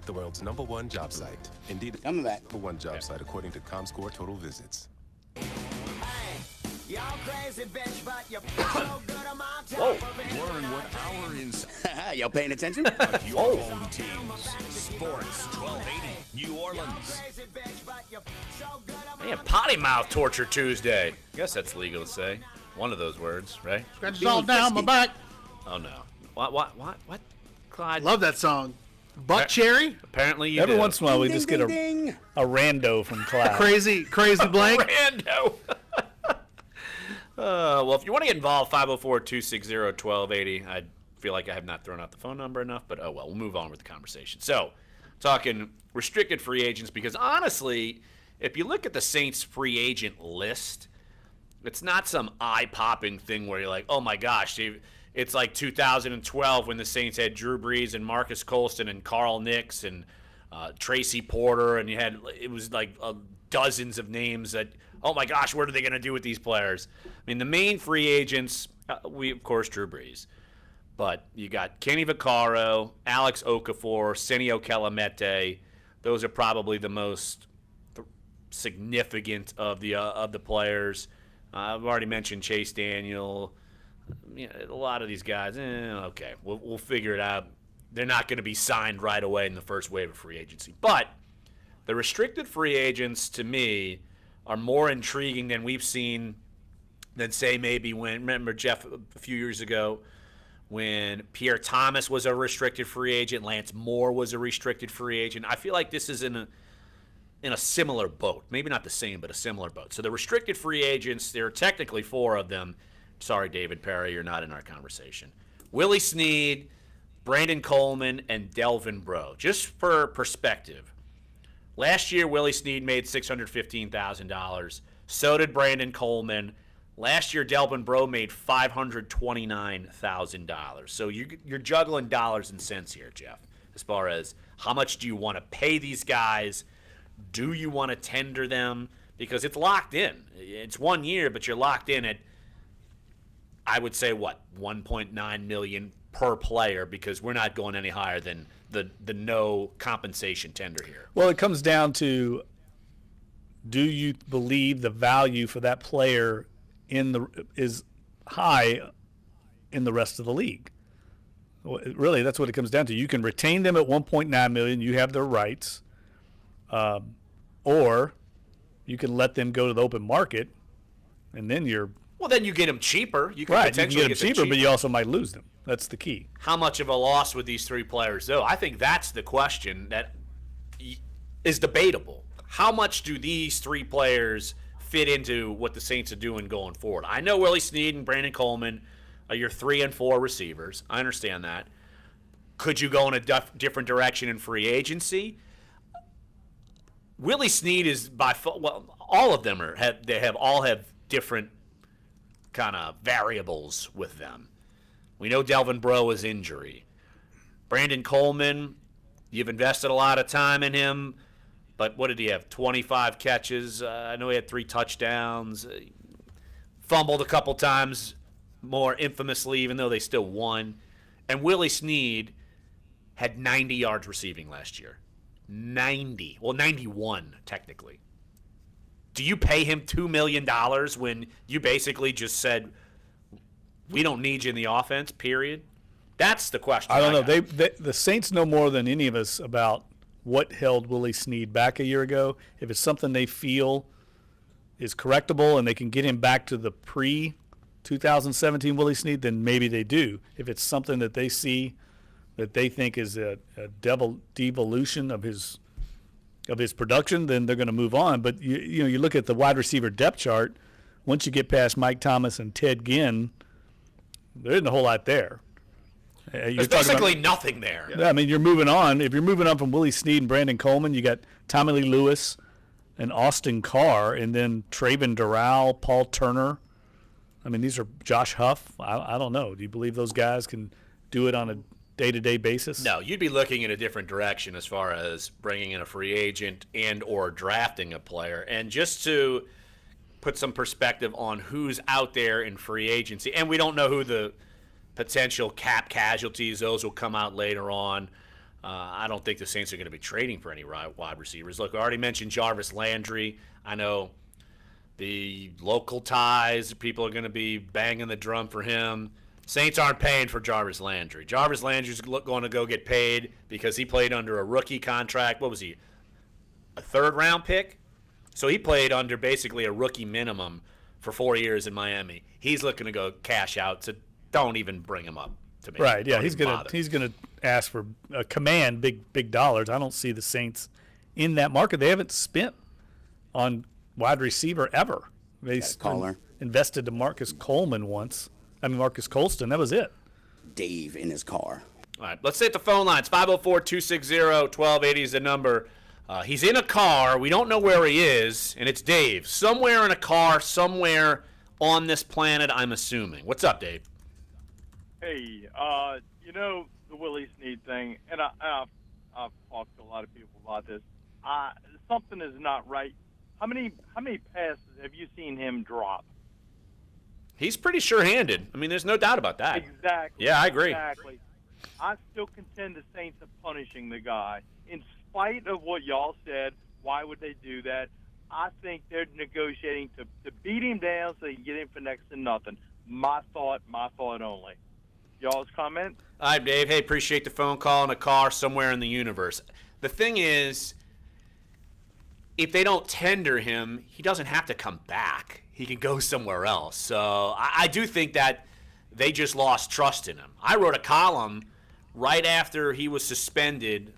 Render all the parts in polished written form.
the world's #1 job site. Indeed, Coming back. #1 job site according to ComScore total visits. Y'all crazy bitch, but you're so good on my top of it. Learn what our insight. Y'all paying attention? Your home teams. Sports 1280 New Orleans. Crazy bitch, but you're so good on my Man, potty mouth torture Tuesday. I guess that's legal to say. One of those words, right? Scratches all down my back. Oh no. What? Clyde? Love that song. Buck Cherry. Apparently you Every do. once in a while, we Ding, just ding, get ding. a rando from Clyde. Crazy blank. Rando. Well, if you want to get involved, 504-260-1280. I feel like I have not thrown out the phone number enough, but oh well, we'll move on with the conversation. So, talking restricted free agents, because honestly, if you look at the Saints free agent list, it's not some eye-popping thing where you're like, oh my gosh, it's like 2012 when the Saints had Drew Brees and Marcus Colston and Carl Nicks and Tracy Porter, and it was like dozens of names that, oh my gosh, what are they going to do with these players? I mean, the main free agents, of course, Drew Brees. But you got Kenny Vaccaro, Alex Okafor, Senio Kelemete. Those are probably the most significant of the players. I've already mentioned Chase Daniel. You know, a lot of these guys, okay, we'll figure it out. They're not going to be signed right away in the first wave of free agency. But the restricted free agents, to me, are more intriguing than we've seen than, say, maybe remember, Jeff, a few years ago, when Pierre Thomas was a restricted free agent, Lance Moore was a restricted free agent. I feel like this is in a similar boat. Maybe not the same, but a similar boat. So the restricted free agents, there are technically 4 of them. Sorry, David Perry, you're not in our conversation. Willie Snead, Brandon Coleman, and Delvin Breaux. Just for perspective, last year Willie Snead made $615,000. So did Brandon Coleman. Last year, Delvin Breaux made $529,000. So you're juggling dollars and cents here, Jeff, as far as how much do you want to pay these guys? Do you want to tender them? Because it's locked in. It's 1 year, but you're locked in at, I would say, what, $1.9 million per player, because we're not going any higher than the no compensation tender here. Well, it comes down to, do you believe the value for that player is high in the rest of the league? Really, that's what it comes down to. You can retain them at $1.9 million. You have their rights, or you can let them go to the open market, and then you're then you get them cheaper. You can right. potentially You can get them cheaper, but you also might lose them. That's the key. How much of a loss with these 3 players, though? I think that's the question that is debatable. How much do these 3 players fit into what the Saints are doing going forward? I know Willie Snead and Brandon Coleman are your 3 and 4 receivers. I understand that. Could you go in a different direction in free agency? Willie Snead is all of them all have different kind of variables with them. We know Delvin Breaux is injury. Brandon Coleman, you've invested a lot of time in him. But what did he have? 25 catches. I know he had 3 touchdowns. Fumbled a couple times, more infamously, even though they still won. And Willie Snead had 90 yards receiving last year. 90. Well, 91, technically. Do you pay him $2 million when you basically just said, we don't need you in the offense, period? That's the question. I don't know. The Saints know more than any of us about what held Willie Snead back a year ago. If it's something they feel is correctable and they can get him back to the pre-2017 Willie Snead, then maybe they do. If it's something that they see that they think is a devolution of his production, then they're going to move on. But you look at the wide receiver depth chart. Once you get past Mike Thomas and Ted Ginn, there isn't a whole lot there. There's basically nothing there. I mean, you're moving on. If you're moving on from Willie Snead and Brandon Coleman, you got Tommy Lee Lewis and Austin Carr, and then Traven Doral, Paul Turner. I mean, these are Josh Huff. I don't know. Do you believe those guys can do it on a day-to-day basis? No, you'd be looking in a different direction as far as bringing in a free agent and or drafting a player. And just to put some perspective on who's out there in free agency, and we don't know who the potential cap casualties, those will come out later on. I don't think the Saints are going to be trading for any wide receivers. Look, I already mentioned Jarvis Landry. I know the local ties, people are going to be banging the drum for him. Saints aren't paying for Jarvis Landry. Jarvis Landry's going to go get paid because he played under a rookie contract. What was he? A third-round pick? So he played under basically a rookie minimum for 4 years in Miami. He's looking to go cash out, so don't even bring him up to me. Right, yeah, Don't he's even gonna bother. ask for a command, big dollars. I don't see the Saints in that market. They haven't spent on wide receiver ever. They caller. invested to Marcus Colston, that was it. Dave in his car. All right, let's hit the phone lines. 504-260-1280 is the number. He's in a car. We don't know where he is, and it's Dave. Somewhere in a car, somewhere on this planet, I'm assuming. What's up, Dave? Hey, the Willie Snead thing, and I've talked to a lot of people about this. Something is not right. How many passes have you seen him drop? He's pretty sure-handed. I mean, there's no doubt about that. Exactly. Yeah, I agree. Exactly. I still contend the Saints are punishing the guy. In spite of what y'all said, why would they do that? I think they're negotiating to beat him down so they can get him for next to nothing. My thought only. Y'all's comment? All right, Dave. Hey, appreciate the phone call in a car somewhere in the universe. The thing is, if they don't tender him, he doesn't have to come back. He can go somewhere else. So I do think that they just lost trust in him. I wrote a column right after he was suspended,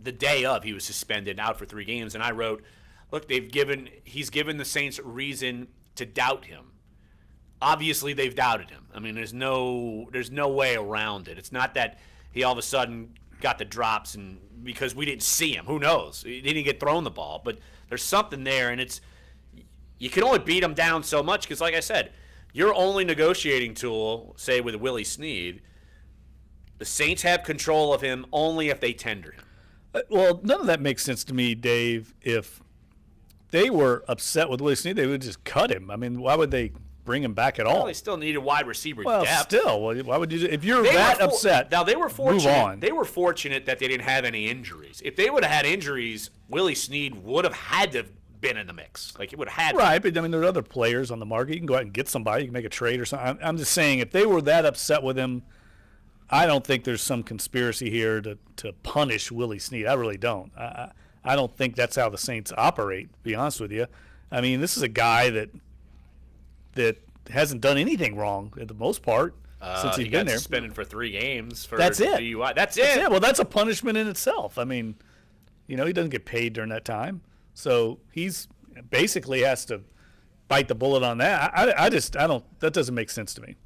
the day of he was suspended, out for 3 games, and I wrote, look, he's given the Saints reason to doubt him. Obviously, they've doubted him. I mean, there's no way around it. It's not that he all of a sudden got the drops and because we didn't see him. Who knows? He didn't get thrown the ball, but there's something there, and you can only beat him down so much because, like I said, your only negotiating tool, say with Willie Snead, the Saints have control of him only if they tender him. Well, none of that makes sense to me, Dave. If they were upset with Willie Snead, they would just cut him. I mean, why would they bring him back at all? Well, they still needed wide receiver Well, depth. still, why would you? If you're that upset, now they were fortunate. Move on. They were fortunate that they didn't have any injuries. If they would have had injuries, Willie Snead would have had to have been in the mix. Like, it would have had to. Right, but I mean, there are other players on the market. You can go out and get somebody. You can make a trade or something. I'm just saying, if they were that upset with him, I don't think there's some conspiracy here to punish Willie Snead. I really don't. I don't think that's how the Saints operate, to be honest with you. I mean, this is a guy that hasn't done anything wrong at the most part since he's been there. He got suspended for 3 games for That's it. DUI. That's it. Well, that's a punishment in itself. I mean, he doesn't get paid during that time. So he's basically has to bite the bullet on that. I don't, that doesn't make sense to me.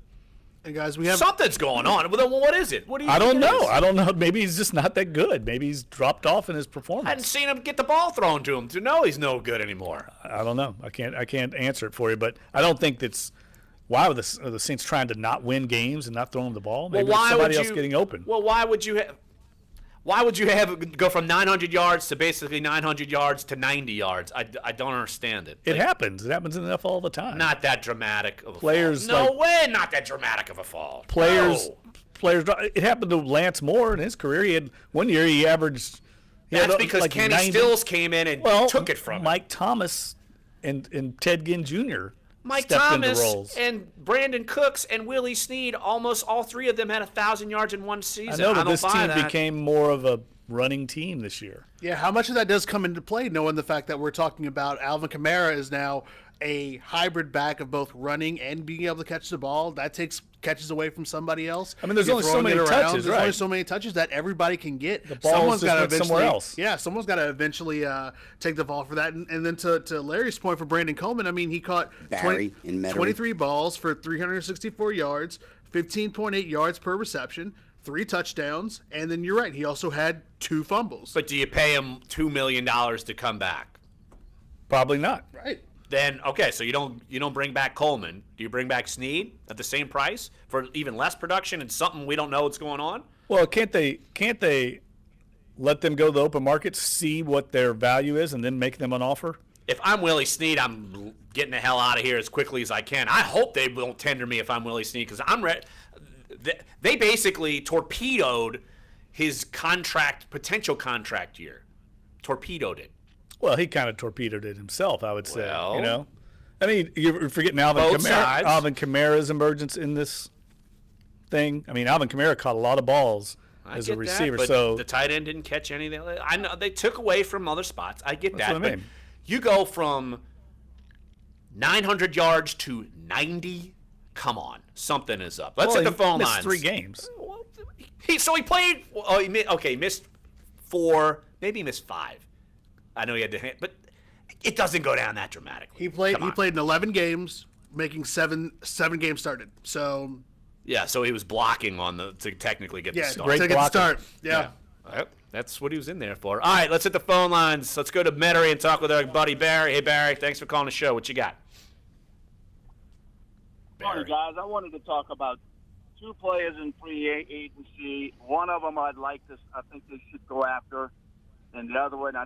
And guys, we have Something's going on. Well, then what is it? What do you I think don't it know. is? I don't know. Maybe he's just not that good. Maybe he's dropped off in his I performance. hadn't seen him get the ball thrown to him to know he's no good anymore. I don't know. I can't answer it for you, but I don't think that's why are the Saints trying to not win games and not throw him the ball. Maybe it's somebody else getting open. Well, why would you have go from 900 yards to basically 900 yards to 90 yards? I don't understand it. It happens. It happens in the NFL all the time. Not that dramatic of a Players fall. No like- way, not that dramatic of a fall. Players. No. It happened to Lance Moore in his career. He had 1 year he averaged. That's because like Kenny 90 Stills came in and took it from him. Mike Thomas and Ted Ginn Jr. Mike stepped into Thomas roles. and Brandon Cooks and Willie Snead, almost all 3 of them had 1,000 yards in one season. I know, but don't this buy team that. became more of a running team this year. Yeah, how much of that does come into play, knowing the fact that we're talking about Alvin Kamara is now a hybrid back of both running and being able to catch the ball. That takes catches away from somebody else. I mean, there's You're only so throwing many it around. touches, There's only right? so many touches that everybody can get. The ball's just went somewhere else. Yeah, someone's got to eventually take the ball for that. And then to Larry's point for Brandon Coleman, I mean, he caught Barry in Metairie. 23 balls for 364 yards, 15.8 yards per reception, 3 touchdowns, and then you're right, he also had 2 fumbles. But do you pay him $2 million to come back? Probably not. Right. Then okay, so you don't bring back Coleman. Do you bring back Snead at the same price for even less production and something we don't know what's going on? Well, can't they let them go to the open market, see what their value is, and then make them an offer? If I'm Willie Snead, I'm getting the hell out of here as quickly as I can. I hope they won't tender me if I'm Willie Snead because I'm ready. They basically torpedoed his potential contract year. Torpedoed it. Well, he kind of torpedoed it himself, I would say. Well, you know, I mean, you're forgetting Both sides. Alvin Kamara's emergence in this thing. I mean, Alvin Kamara caught a lot of balls as a receiver. But so the tight end didn't catch anything. I know they took away from other spots. I get That's that. what I But mean. you go from 900 yards to 90. Come on, something is up. Let's hit the phone missed lines. 3 games. He played. Oh, he missed 4. Maybe he missed 5. I know he had to hit, but it doesn't go down that dramatically. He played. Come He on. played in 11 games, making seven games started. So Yeah, so he was blocking to technically get the yeah, start. Great to get the blocker. start. Yeah. Yep, that's what he was in there for. All right, let's hit the phone lines. Let's go to Metairie and talk with our buddy Barry. Hey, Barry, thanks for calling the show. What you got? Morning, guys. I wanted to talk about 2 players in free agency. One of them I think they should go after, and the other one I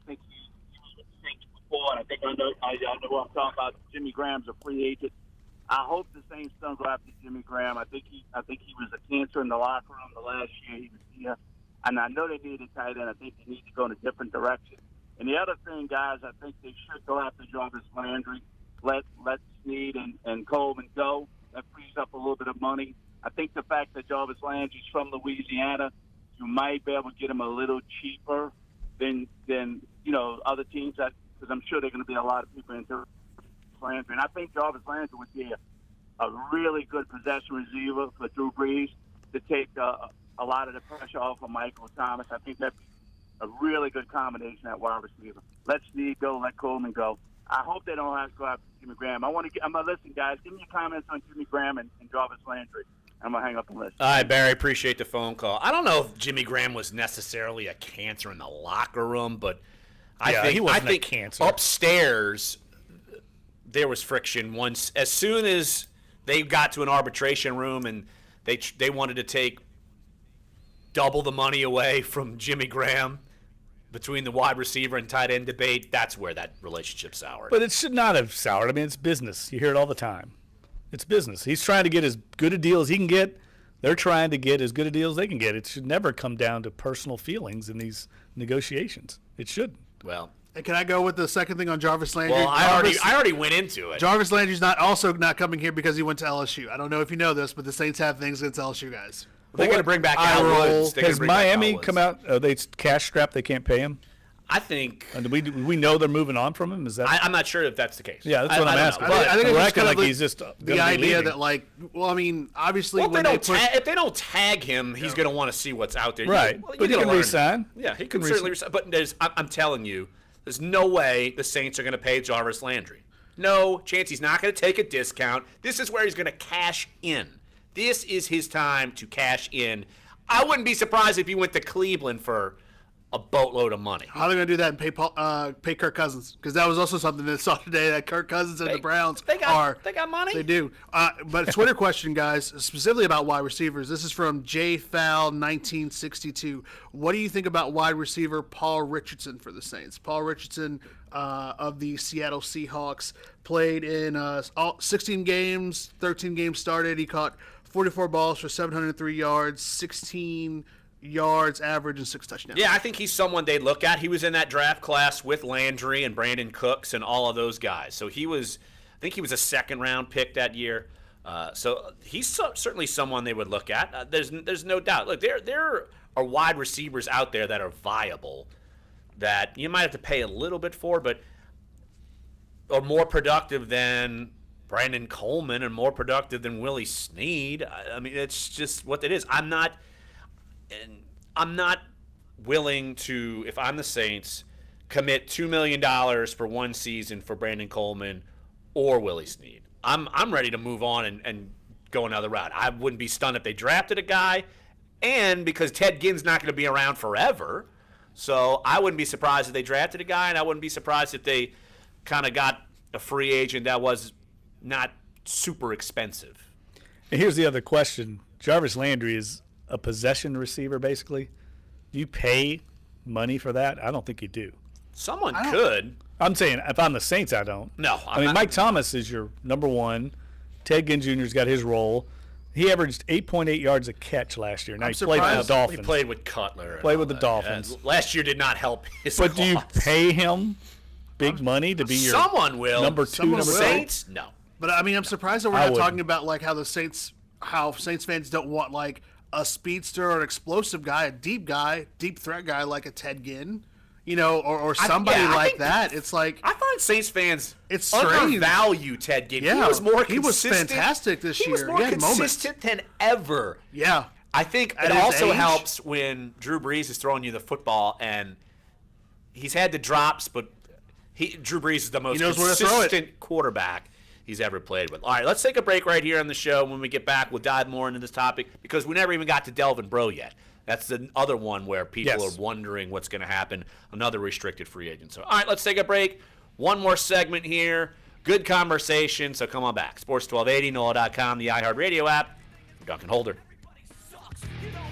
think he was with the Saints before, and I know what I'm talking about. Jimmy Graham's a free agent. I hope the Saints don't go after Jimmy Graham. I think he was a cancer in the locker room the last year he was here, and I know they need a tight end. I think they need to go in a different direction. And the other thing, guys, I think they should go after Jarvis Landry. Let Snead and Coleman go. That frees up a little bit of money. I think the fact that Jarvis Landry's from Louisiana, you might be able to get him a little cheaper than other teams. Because I'm sure there are going to be a lot of people into Landry. And I think Jarvis Landry would be a really good possession receiver for Drew Brees to take a lot of the pressure off of Michael Thomas. I think that'd be a really good combination at wide receiver. Let Snead go. Let Coleman go. I hope they don't have to go after Jimmy Graham. I'm going to listen, guys. Give me your comments on Jimmy Graham and Jarvis Landry. I'm going to hang up and listen. All right, Barry, appreciate the phone call. I don't know if Jimmy Graham was necessarily a cancer in the locker room, but I think he wasn't a think cancer. upstairs there was friction once. As soon as they got to an arbitration room and they wanted to take double the money away from Jimmy Graham between the wide receiver and tight end debate, that's where that relationship soured. But it should not have soured. I mean, it's business. You hear it all the time. It's business. He's trying to get as good a deal as he can get. They're trying to get as good a deal as they can get. It should never come down to personal feelings in these negotiations. It shouldn't. Well, And can I go with the second thing on Jarvis Landry? well, I already went into it. Jarvis Landry's also not coming here because he went to LSU. I don't know if you know this, but the Saints have things against LSU guys. They're going to bring back I Al roll. Woods. They're gonna Has bring back Al Miami Woods. come out? Are they cash strapped? They can't pay him? I think And we know they're moving on from him? Is that? I'm not sure if that's the case. Yeah, that's what I'm I don't asking. know. I think We're it's acting kind like of he's just the idea that, like, well, I mean, obviously Well, when if they don't tag him, he's going to want to see what's out there. Right. Well, But he gotta can learn. resign. Yeah, he Can can certainly resign. But I'm telling you, there's no way the Saints are going to pay Jarvis Landry. No chance. He's not going to take a discount. This is where he's going to cash in. This is his time to cash in. I wouldn't be surprised if he went to Cleveland for a boatload of money. how are they going to do that and pay Kirk Cousins? Because that was also something that I saw today that Kirk Cousins and the Browns they got money. They do. But Twitter question, guys, specifically about wide receivers. This is from JFoul1962. What do you think about wide receiver Paul Richardson for the Saints? Paul Richardson of the Seattle Seahawks played in 16 games, 13 games started. He caught 44 balls for 703 yards, 16 yards average, and 6 touchdowns. Yeah, I think he's someone they'd look at. He was in that draft class with Landry and Brandon Cooks and all of those guys. So I think he was a second-round pick that year. So he's certainly someone they would look at. There's no doubt. Look, there are wide receivers out there that are viable that you might have to pay a little bit for, but are more productive than Brandon Coleman and more productive than Willie Snead. I mean, it's just what it is. I'm not willing to, if I'm the Saints, commit $2 million for one season for Brandon Coleman or Willie Snead. I'm ready to move on and go another route. I wouldn't be stunned if they drafted a guy, and because Ted Ginn's not going to be around forever, so I wouldn't be surprised if they drafted a guy, and I wouldn't be surprised if they kind of got a free agent that was not super expensive. And here's the other question. Jarvis Landry is a possession receiver, basically. Do you pay money for that? I don't think you do. Someone could. I'm saying if I'm the Saints, I don't. No. I mean, Mike Thomas is your number one. Ted Ginn Jr.'s got his role. He averaged 8.8 yards a catch last year. Now he played with surprised. the Dolphins. He played with Cutler. Played with the Dolphins. Last year did not help his But do you cause. pay him big money to be your Someone will. number two, Someone number will. three? Saints? No. But I mean, I'm surprised that we're I not wouldn't. talking about like how Saints fans don't want like a speedster or an explosive guy, a deep threat guy like a Ted Ginn, or somebody I like think that. It's like I find Saints fans It's strange. undervalue Ted Ginn. Yeah, he was more he was consistent. fantastic this He was year. more He had moments. consistent than ever. yeah, I think At it his also age? helps when Drew Brees is throwing you the football, and he's had the drops, but Drew Brees is the most knows where to throw it. consistent quarterback he's ever played with. All right, let's take a break right here on the show. When we get back, we'll dive more into this topic because we never even got to Delvin Breaux yet. That's the other one where people Yes. are wondering what's going to happen. Another restricted free agent. So, all right, let's take a break. One more segment here. Good conversation, so come on back. Sports 1280, NOLA.com, the iHeartRadio app. Dunc Holder.